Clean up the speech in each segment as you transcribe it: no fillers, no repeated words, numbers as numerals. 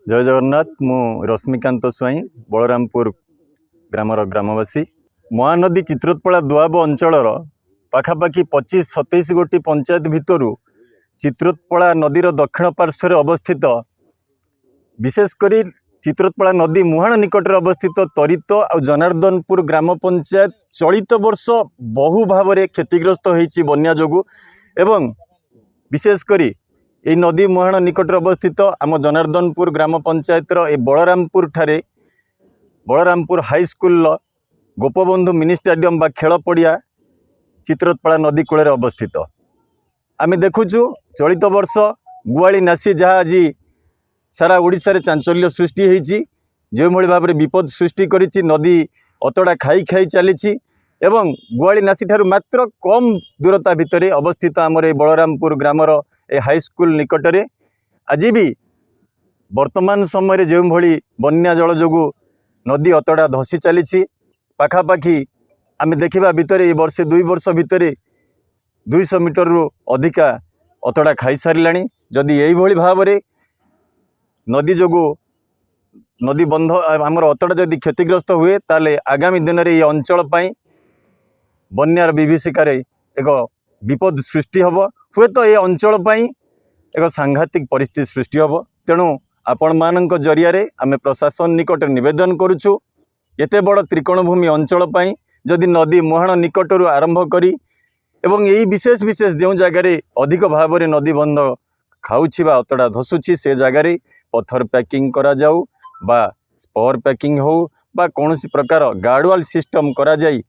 जय जगन्नाथ मु रश्मिकांत स्वाई बलरामपुर ग्रामर ग्रामवासी महानदी चित्रोत्पला दुआब अंचलर पाखापाखि 25-27 गोटी पंचायत भितर चित्रोत्पला नदीर दक्षिण पार्श्व अवस्थित विशेषकर चित्रोत्पला नदी मुहाण निकट अवस्थित तरित और जनार्दनपुर ग्राम पंचायत चलित वर्ष बहु भाव में क्षतिग्रस्त होती बन्या जोगु एवं विशेषकर ये नदी मुहाण निकट अवस्थित आम जनार्दनपुर ग्राम पंचायतर ए बलरामपुर ठारे Balarampur high school Gopabandhu mini stadium बा खेल पड़िया चित्रोत्पला नदी कूल अवस्थित आम देखुचु चलित वर्ष गुआली नासी जहाँ आज सारा ओडिशा रे चांचल्य सृष्टि होती जो भाव में विपद सृष्टि करिछि नदी अतड़ा खाई खाई चली एवं गुआली नासी ठारू मात्र कम दूरता भितर अवस्थित आमर ए बलरामपुर ग्रामर ए हाईस्कूल निकटरे आज भी वर्तमान समय जो भली बन्या जल जोगु नदी अतड़ा धसी चली पाखापाखि आम देखा भितर ए वर्षे 2 वर्ष भितर 200 मीटर रु अधिका अतड़ा खाई सारे जदि यही भाव में नदी जोगु नदी बंध आमर अतड़ा जदि क्षतिग्रस्त हुए ताले आगामी दिन में ये अंचल पाई बन्यार विभीषिकार एक विपद सृष्टि हम हुए तो ये अंचल पाई एक सांघातिक परिस्थिति सृष्टि हम तेणु आपण मान जरिया आम प्रशासन निकट निवेदन करुचु एते बड़ त्रिकोणभूमि अंचल पाई जदि नदी मुहाण निकटरू आरंभ करी एवं यही विशेष विशेष जो जगार अधिक भाव में नदी बंध खाऊँच अतड़ा धसुची से जगार पत्थर पैकिंग करा जाऊ बा स्पर पैकिंग हो बा कौन प्रकार गार्डवाल सिस्टम करा जाई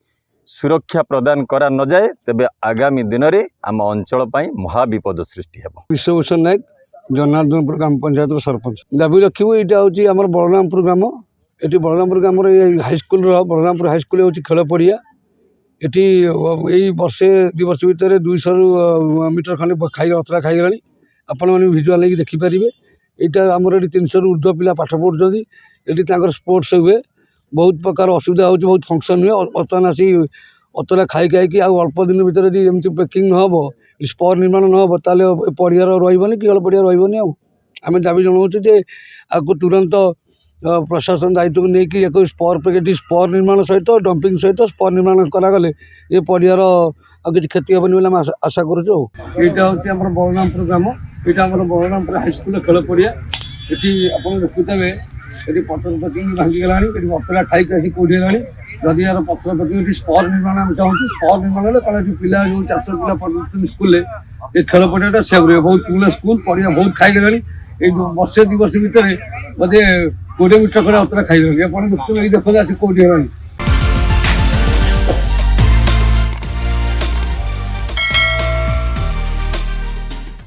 सुरक्षा प्रदान करा न जाए तेबे आगामी दिन में आम अंचल महाविपद सृष्टि है। विश्वभूषण नायक जनार्दनपुर ग्राम पंचायत सरपंच दाबी रखू यहाँ हूँ बलरामपुर ग्राम ये बलरामपुर ग्राम हाईस्कूल बलरामपुर हाईस्कूल हूँ खेल पड़िया ये वर्षे 2 वर्ष भितर 200 मीटर खंडे खाई अतरा खाईगला आपण मैंने भिजुआल नहीं देखिपारे यहाँ आमर ये 300 रु ऊर्ध्व पिला पाठ पढ़ुं ये स्पोर्ट्स हुए बहुत प्रकार असुविधा हो बहुत फंक्शन हुए बर्तमान आसी अतरा खाई खाई अल्प दिन भितर यदि पैकिंग न हो स्पर निर्माण न हो ताले पड़ियार रही कि खेल पड़िया रही आम दाबी जनाऊँ आपको तुरंत प्रशासन दायित्व को लेकिन एक स्पर पैकेट स्पर निर्माण सहित डंपिंग सहित स्पर निर्माण करागले ये पड़ियार किसी क्षति हेनी बोली आशा करुँ। यहाँ हूँ बलरामपुर ग्राम यहाँ बलरामपुर हाईस्कूल खेल पड़िया ये आप देखुथे ये पत्थर पैकिंग भांगीगला अतरा खाई खाई कौड़ीगला जदि यार पत्थर पैकिंग स्पर निर्माण आम चाहूँ स्पर निर्माण कल पिला जो 400 पिला पढ़ुं स्कूल ये खेल पड़िया सेव रहे बहुत पुराना स्कूल पड़िया बहुत खाईगला ये वर्षे 2 वर्ष भितर बोधे 20 मीटर खड़े अतरा खाईगला देखो आस कौड़ी